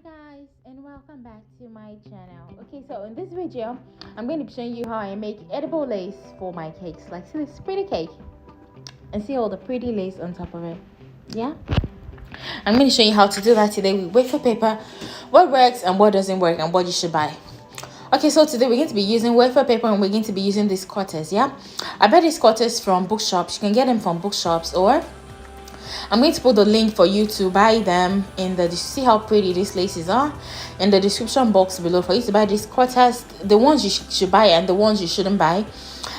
Guys, and welcome back to my channel. Okay, so in this video I'm going to be showing you how I make edible lace for my cakes. Like, see this pretty cake and see all the pretty lace on top of it. Yeah, I'm going to show you how to do that today with wafer paper, what works and what doesn't work, and what you should buy. Okay, so today we're going to be using wafer paper and we're going to be using these cutters. Yeah, I buy these cutters from bookshops. You can get them from bookshops, or I'm going to put the link for you to buy them in the, see how pretty these laces are, in the description box below for you to buy these cutters, the ones you should buy and the ones you shouldn't buy,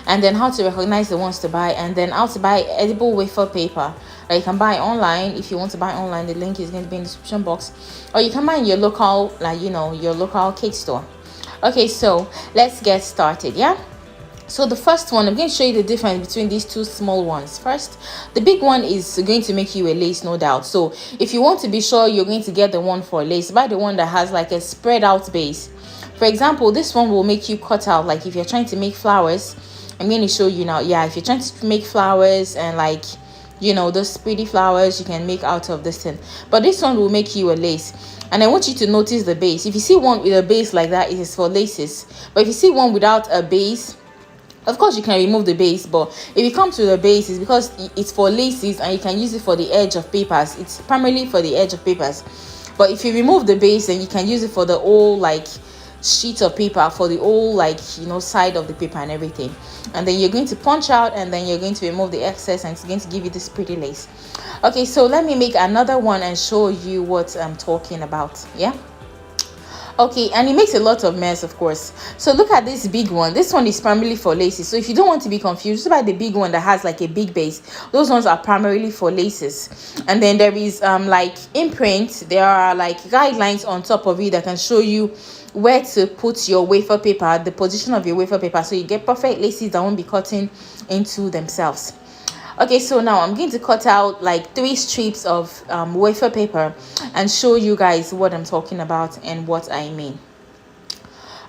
and then how to recognize the ones to buy, and then how to buy edible wafer paper that you can buy online. If you want to buy online, the link is going to be in the description box, or you can buy in your local, like, you know, your local cake store. Okay, so let's get started. Yeah, so the first one, I'm going to show you the difference between these two small ones. First, the big one is going to make you a lace, no doubt. So if you want to be sure you're going to get the one for a lace, buy the one that has like a spread out base. For example, this one will make you cut out, like if you're trying to make flowers. I'm going to show you now. Yeah, if you're trying to make flowers and, like, you know, those pretty flowers you can make out of this thing, but this one will make you a lace. And I want you to notice the base. If you see one with a base like that, it is for laces. But if you see one without a base, of course you can remove the base, but if you come to the base, it's because it's for laces and you can use it for the edge of papers. It's primarily for the edge of papers. But if you remove the base, then you can use it for the whole, like, sheet of paper, for the whole, like, you know, side of the paper and everything. And then you're going to punch out, and then you're going to remove the excess, and it's going to give you this pretty lace. Okay, so let me make another one and show you what I'm talking about. Yeah, okay, and it makes a lot of mess, of course. So look at this big one. This one is primarily for laces. So if you don't want to be confused, just buy the big one that has like a big base. Those ones are primarily for laces. And then there is like imprint. There are like guidelines on top of it that can show you where to put your wafer paper, the position of your wafer paper, so you get perfect laces that won't be cutting into themselves. Okay, so now I'm going to cut out like 3 strips of wafer paper and show you guys what I'm talking about and what I mean.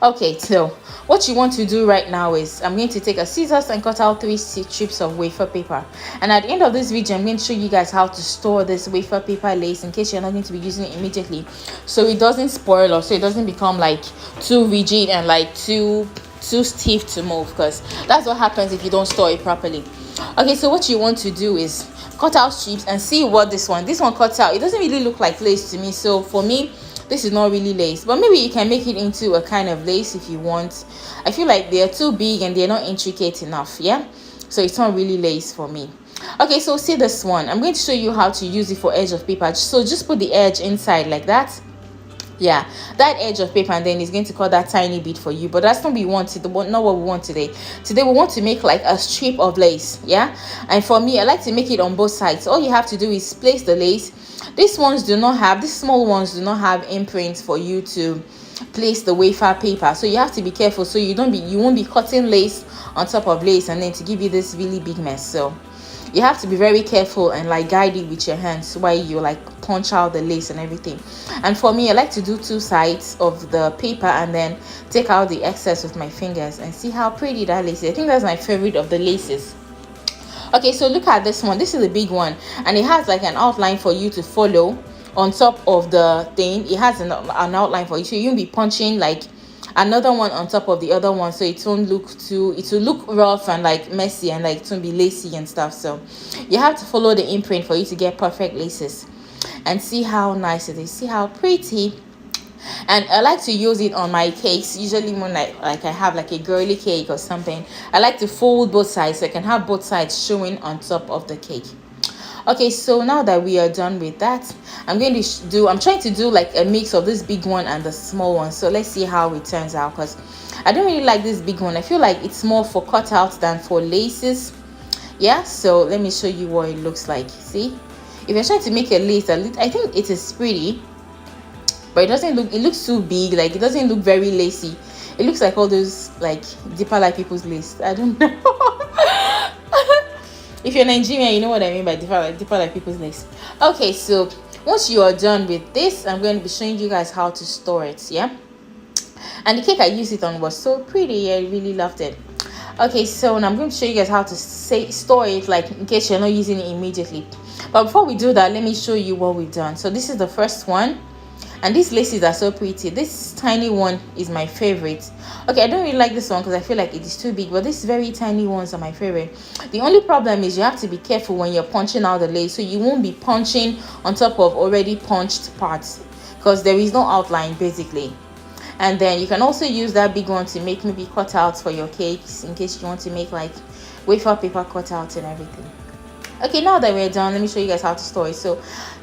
Okay, so what you want to do right now is I'm going to take a scissors and cut out 3 strips of wafer paper. And at the end of this video, I'm going to show you guys how to store this wafer paper lace in case you're not going to be using it immediately, so it doesn't spoil or so it doesn't become like too rigid and like too stiff to move, because that's what happens if you don't store it properly. Okay, so what you want to do is cut out strips and see what this one cuts out. It doesn't really look like lace to me, so for me this is not really lace, but maybe you can make it into a kind of lace if you want. I feel like they're too big and they're not intricate enough. Yeah, so it's not really lace for me. Okay, so see this one, I'm going to show you how to use it for edge of paper. So just put the edge inside like that. Yeah, that edge of paper, and then it's going to cut that tiny bit for you. But that's not what we want, not what we want today. Today we want to make like a strip of lace. Yeah, and for me, I like to make it on both sides. All you have to do is place the lace. These small ones do not have imprints for you to place the wafer paper, so you have to be careful so you won't be cutting lace on top of lace and then to give you this really big mess. So you have to be very careful and like guide it with your hands while you like punch out the lace and everything. And for me, I like to do 2 sides of the paper and then take out the excess with my fingers and see how pretty that lace is. I think that's my favorite of the laces. Okay, so look at this one. This is a big one and it has like an outline for you to follow on top of the thing. It has an outline for you, so you won't be punching like another one on top of the other one, so it won't look it will look rough and like messy and like it won't be lacy and stuff. So you have to follow the imprint for you to get perfect laces. And see how nice it is, see how pretty. And I like to use it on my cakes. Usually when I have like a girly cake or something, I like to fold both sides so I can have both sides showing on top of the cake. Okay, so now that we are done with that, I'm trying to do like a mix of this big one and the small one. So let's see how it turns out, because I don't really like this big one. I feel like it's more for cutouts than for laces. Yeah, so let me show you what it looks like. See, if you're trying to make a lace, I think it is pretty, but it looks too big. Like, it doesn't look very lacy. It looks like all those like deeper light people's lace. I don't know. If you're Nigerian, you know what I mean by deeper light people's lace. Okay, so once you are done with this, I'm going to be showing you guys how to store it. Yeah, and the cake I used it on was so pretty. I really loved it. Okay, so now I'm going to show you guys how to store it, like in case you're not using it immediately. But before we do that, let me show you what we've done. So this is the first one. And these laces are so pretty. This tiny one is my favorite. Okay, I don't really like this one because I feel like it is too big, but these very tiny ones are my favorite. The only problem is you have to be careful when you're punching out the lace, so you won't be punching on top of already punched parts, because there is no outline basically. And then you can also use that big one to make maybe cutouts for your cakes, in case you want to make like wafer paper cutouts and everything. Okay, now that we're done, let me show you guys how to store it. So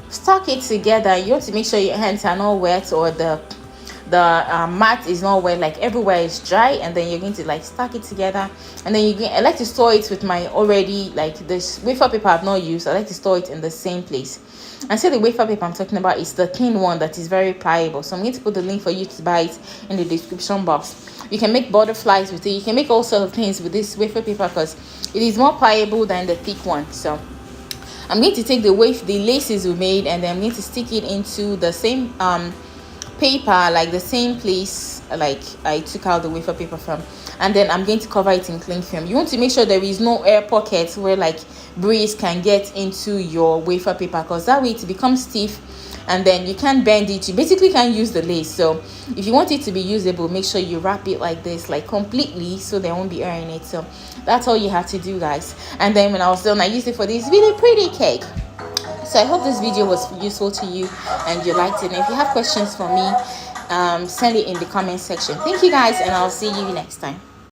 stack it together. You want to make sure your hands are not wet, or the mat is not wet, like everywhere is dry. And then you're going to like stack it together. And then I like to store it with my already, like, this wafer paper I've not used. I like to store it in the same place. And so the wafer paper I'm talking about is the thin one that is very pliable. So I'm going to put the link for you to buy it in the description box. You can make butterflies with it. You can make all sorts of things with this wafer paper because it is more pliable than the thick one. So I'm going to take the laces we made, and then I'm going to stick it into the same paper, like the same place like I took out the wafer paper from, and then I'm going to cover it in cling film. You want to make sure there is no air pockets where like breeze can get into your wafer paper, because that way it becomes stiff and then you can't bend it. You basically can't use the lace. So if you want it to be usable, make sure you wrap it like this, like completely, so there won't be air in it. So that's all you have to do, guys. And then when I was done, I used it for this really pretty cake. So I hope this video was useful to you and you liked it. And if you have questions for me, send it in the comment section. Thank you guys, and I'll see you next time.